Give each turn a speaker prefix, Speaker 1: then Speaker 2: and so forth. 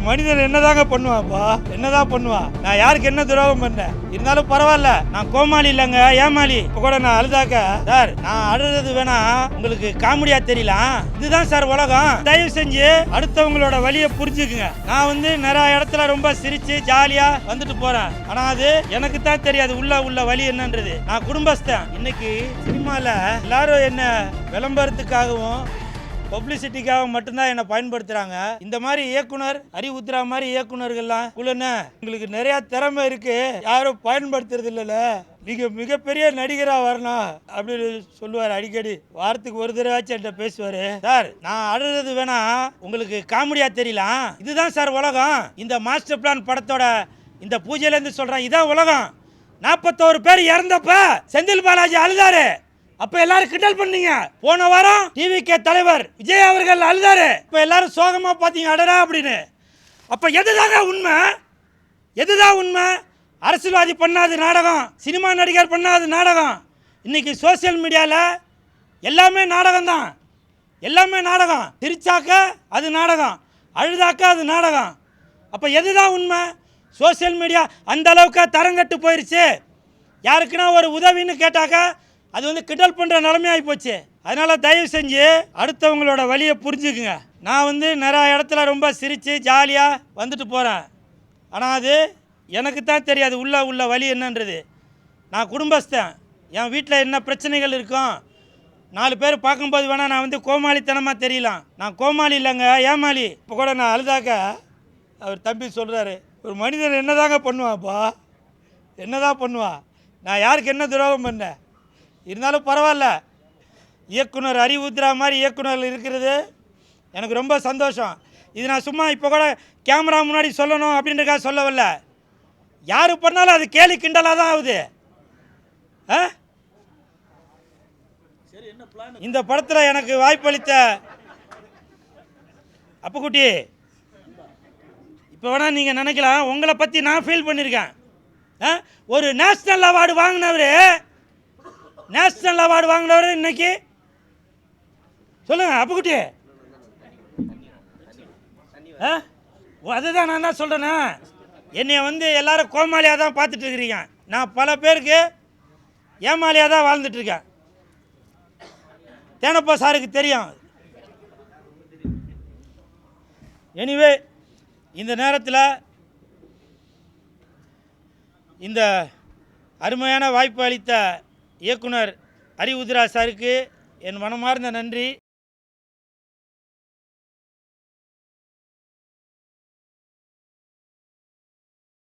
Speaker 1: மனிதன் என்னதாங்க பண்ணுவான்ப்பா, என்னதான் பண்ணுவான்? நான் யாருக்கு என்ன துரோகம் பண்ணேன்? இருந்தாலும் பரவாயில்ல, நான் கோமாளி இல்லைங்க, ஏமாளி. இப்ப கூட நான் அழுதாக்க சார், நான் அழுறது வேணா உங்களுக்கு காமெடியா தெரியலாம், இதுதான் சார் உலகம். தயவு செஞ்சு அடுத்தவங்களோட வலியை புரிஞ்சுக்குங்க. நான் நிறைய இடத்துல ரொம்ப சிரிச்சு ஜாலியா வந்துட்டு போறேன். ஆனா அது எனக்கு தான் தெரியாது உள்ள வலி என்னன்றது. நான் குடும்பஸ்தன். இன்னைக்கு சினிமால எல்லாரும் என்ன விளம்பரத்துக்காகவும் பப்ளிசிட்டிக்காக மட்டும்தான் என்னை பயன்படுத்துறாங்க. இந்த மாதிரி இயக்குனர் அறிவுத்ரா மாதிரி இயக்குனர்கள்லாம் உங்களுக்கு நிறைய திறமை இருக்கு, யாரும் பயன்படுத்துறது இல்லைல்ல, நீங்க மிகப்பெரிய நடிகரா வரணும் அப்படின்னு சொல்லுவார். அடிக்கடி வாரத்துக்கு ஒரு தடவையாச்சும் என்கிட்ட பேசுவாரு. சார், நான் அழுறது வேணா உங்களுக்கு காமெடியா தெரியலாம், இதுதான் சார் உலகம். இந்த மாஸ்டர் பிளான் படத்தோட இந்த பூஜையில இருந்து சொல்றேன், இதான் உலகம். 41 பேர் இறந்தப்ப செந்தில் பாலாஜி அழுதாரு. அப்ப எல்லாரும் கிண்டல் பண்ணீங்க. போன வாரம் டிவிகே தலைவர் விஜய் அவர்கள் அழுதாரு. இப்ப எல்லாரும் சோகமா பாத்தீங்க, அடடா அப்படின்னு. அப்ப எதுதாங்க உண்மை? எதுதான் உண்மை? அரசியல்வாதி பண்ணாது நாடகம், சினிமா நடிகர் பண்ணாது நாடகம். இன்னைக்கு சோசியல் மீடியால எல்லாமே நாடகம் தான், எல்லாமே நாடகம். சிரிச்சாக்க அது நாடகம், அழுதாக்க அது நாடகம். அப்ப எதுதான் உண்மை? சோசியல் மீடியா அந்த அளவுக்கு தரங்கட்டு போயிருச்சு. யாருக்குன்னா ஒரு உதவின்னு கேட்டாக்க அது கிண்டல் பண்ணுற நிலைமையாகி போச்சு. அதனால தயவு செஞ்சு அடுத்தவங்களோட வலியை புரிஞ்சுக்குங்க. நான் நிறைய இடத்துல ரொம்ப சிரித்து ஜாலியாக வந்துட்டு போகிறேன். ஆனால் அது எனக்கு தான் தெரியாது உள்ள வலி என்னன்றது. நான் குடும்பஸ்தன். என் வீட்டில் என்ன பிரச்சனைகள் இருக்கும் 4 பேர் பார்க்கும்போது வேணால் நான் கோமாளித்தனமாக தெரியலாம். நான் கோமாளி இல்லைங்க, ஏமாளி. இப்போ கூட நான் அழுதாக்க அவர் தம்பி சொல்கிறாரு, ஒரு மனிதன் என்னதாங்க பண்ணுவான்ப்பா, என்னதான் பண்ணுவான்? நான் யாருக்கு என்ன துரோகம் பண்ணேன்? இருந்தாலும் பரவாயில்ல, இயக்குனர் அறிவுத்ரா மாதிரி இயக்குனர் இருக்கிறது எனக்கு ரொம்ப சந்தோஷம். இது நான் சும்மா இப்போ கூட கேமரா முன்னாடி சொல்லணும் அப்படின்றக்காக சொல்லவில்லை. யாரு பண்ணாலும் அது கேலி கிண்டலாக தான் ஆகுது. இந்த படத்தில் எனக்கு வாய்ப்பளித்த அப்புக்குட்டி, இப்போ வேணால் நீங்கள் நினைக்கலாம் உங்களை பற்றி நான் ஃபீல் பண்ணியிருக்கேன். ஒரு நேஷ்னல் அவார்டு வாங்கினவர் இன்னைக்கு சொல்லுங்க அப்புக்குட்டி. அதுதான் நான் என்ன சொல்கிறேன்னா, என்னை எல்லாரும் கோமாளியாக தான் பார்த்துட்டு இருக்கிறீங்க. நான் பல பேருக்கு ஏமாளியாக தான் வாழ்ந்துட்டுருக்கேன். தேனப்பா சாருக்கு தெரியும். எனிவே, இந்த நேரத்தில் இந்த அருமையான வாய்ப்பு அளித்த இயக்குனர் அறிவுத்ரா சாருக்கு என் மனமார்ந்த நன்றி.